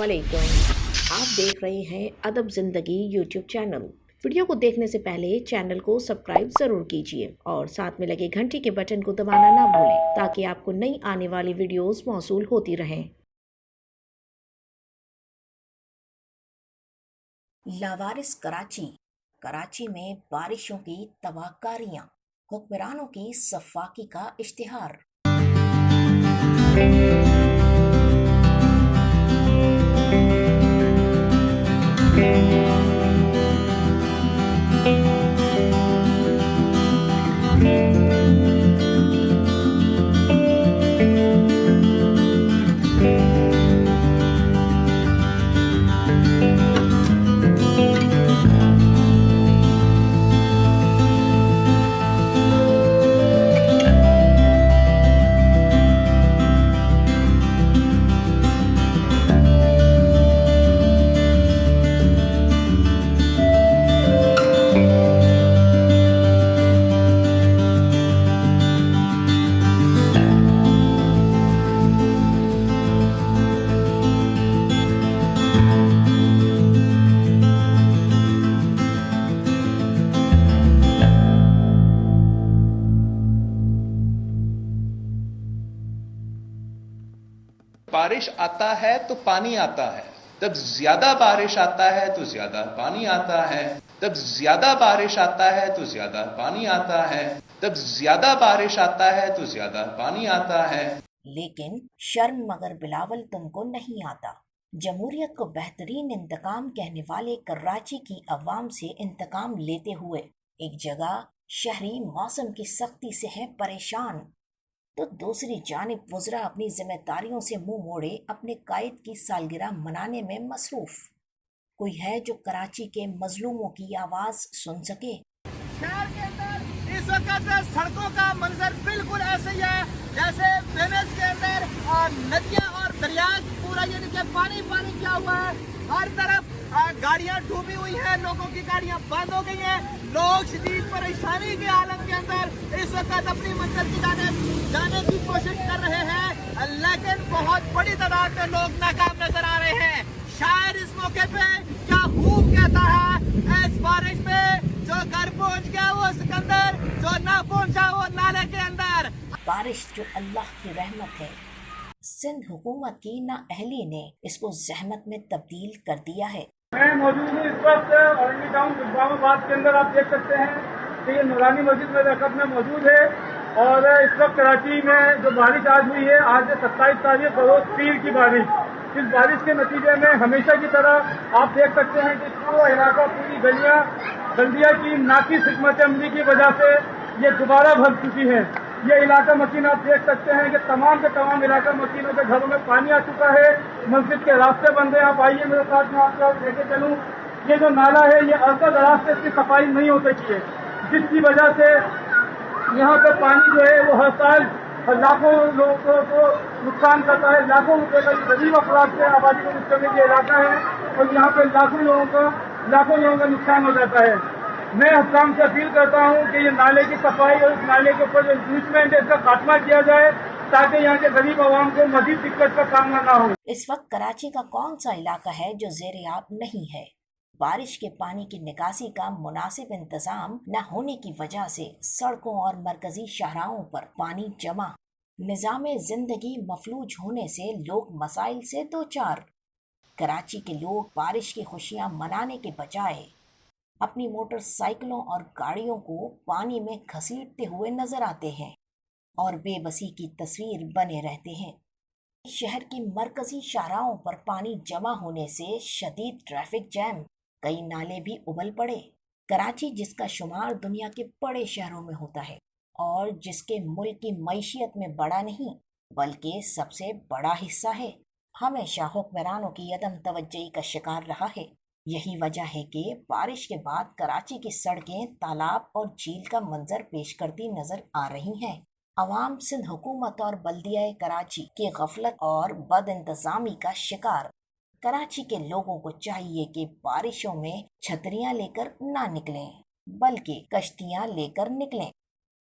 अस्सलामुअलैकुम। आप देख रहे हैं अदब ज़िंदगी यूट्यूब चैनल। वीडियो को देखने से पहले चैनल को सब्सक्राइब ज़रूर कीजिए और साथ में लगे घंटी के बटन को दबाना ना भूलें ताकि आपको नई आने वाली वीडियोस मौसूल होती रहें। लावारिस कराची। कराची में बारिशों की तबाहकारियां, हुक्मरानों की सफाकी का इश्तिहार। बारिश आता है तो पानी आता है, जब ज्यादा बारिश आता है तो ज्यादा पानी आता है, जब ज्यादा बारिश आता है तो ज्यादा पानी आता है, जब ज्यादा बारिश आता है तो ज्यादा पानी आता है। लेकिन शर्म मगर बिलावल तुमको नहीं आता। जमहूरियत को बेहतरीन इंतकाम कहने वाले कराची की अवाम से इंतकाम लेते हुए एक जगह शहरी मौसम की सख्ती से है परेशान, तो दूसरी जानिब वज़रा अपनी जिम्मेदारियों से मुंह मोड़े अपने कायद की सालगिरह मनाने में मसरूफ। कोई है जो कराची के मजलूमों की आवाज सुन सके? शहर के अंदर इस वक्त सड़कों का मंजर बिल्कुल ऐसे ही है जैसे वेनिस के अंदर नदियां और दरिया पूरा यानी कि पानी पानी किया हुआ है। हर तरफ गाड़ियां डूबी हुई हैं, लोगों की गाड़ियां बंद हो गई हैं। लोग शदीद परेशानी के आलम के अंदर इस वक्त अपनी मंजिल की जाने की कोशिश कर रहे हैं, लेकिन बहुत बड़ी तादाद में लोग नाकाम नजर आ रहे हैं। शायर इस मौके पे क्या खूब कहता है, इस बारिश में जो घर पहुंच गया वो सिकंदर, जो ना पहुंचा वो नाले के अंदर। बारिश जो अल्लाह की रहमत है, सिंध हुकूमत की नाअहली ने इसको जहमत में तब्दील कर दिया है। मैं मौजूद हूँ इस वक्त औरंगी टाउन इस्लामाबाद के अंदर। आप देख सकते हैं कि ये नूरानी मस्जिद मेरे वक्त में मौजूद है और इस वक्त कराची में जो बारिश आज हुई है, आज 27 तारीख बरोज पीर की बारिश। इस बारिश के नतीजे में हमेशा की तरह आप देख सकते हैं कि पूरा इलाका, पूरी गलियां की नाकिस हिकमत अमली की वजह से ये दोबारा भर चुकी है। ये इलाका मकीन आप देख सकते हैं कि तमाम के तमाम इलाका मकीनों के घरों में पानी आ चुका है, मस्जिद के रास्ते बंद हैं। आप आइए मेरे साथ में आपको लेके चलूँ। ये जो नाला है ये अरसा दराज से इसकी सफाई नहीं हो सकी है, जिसकी वजह से यहाँ पे पानी जो है वो हर साल लाखों लोगों को नुकसान करता है। लाखों रुपए का गरीब अफराद से आबादी को मुश्तमिल ये इलाका है और यहाँ पे लाखों लोगों का नुकसान हो जाता है। मैं हुक्काम से अपील करता हूँ कि ये नाले की सफाई और इस नाले के ऊपर जो इंक्रीजमेंट है इसका खात्मा किया जाए ताकि यहाँ के गरीब आवाम को मजीद दिक्कत का सामना ना हो। इस वक्त कराची का कौन सा इलाका है जो ज़ेर-ए-आब नहीं है? बारिश के पानी की निकासी का मुनासिब इंतजाम न होने की वजह से सड़कों और मरकजी शाहराहों पर पानी जमा, निज़ामे जिंदगी मफलूज होने से लोग मसाइल से दो चार। कराची के लोग बारिश की खुशियां मनाने के बजाय अपनी मोटरसाइकिलों और गाड़ियों को पानी में घसीटते हुए नजर आते हैं और बेबसी की तस्वीर बने रहते हैं। शहर की मरकजी शाहराहों पर पानी जमा होने से शदीद ट्रैफिक जैम, कई नाले भी उबल पड़े। कराची जिसका शुमार दुनिया के बड़े शहरों में होता है और जिसके मुल्क की मईशियत में बड़ा नहीं बल्कि सबसे बड़ा हिस्सा है, हमेशा हुक्मरानों की अदम तवज्जुही का शिकार रहा है। यही वजह है कि बारिश के बाद कराची की सड़कें तालाब और झील का मंजर पेश करती नजर आ रही हैं। अवाम सिंध हुकूमत और बल्दिया कराची की गफलत और बद इंतजामी का शिकार। कराची के लोगों को चाहिए कि बारिशों में छतरियां लेकर ना निकलें बल्कि कश्तियां लेकर निकलें।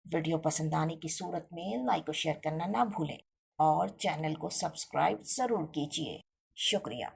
वीडियो पसंद आने की सूरत में लाइक और शेयर करना ना भूलें और चैनल को सब्सक्राइब जरूर कीजिए। शुक्रिया।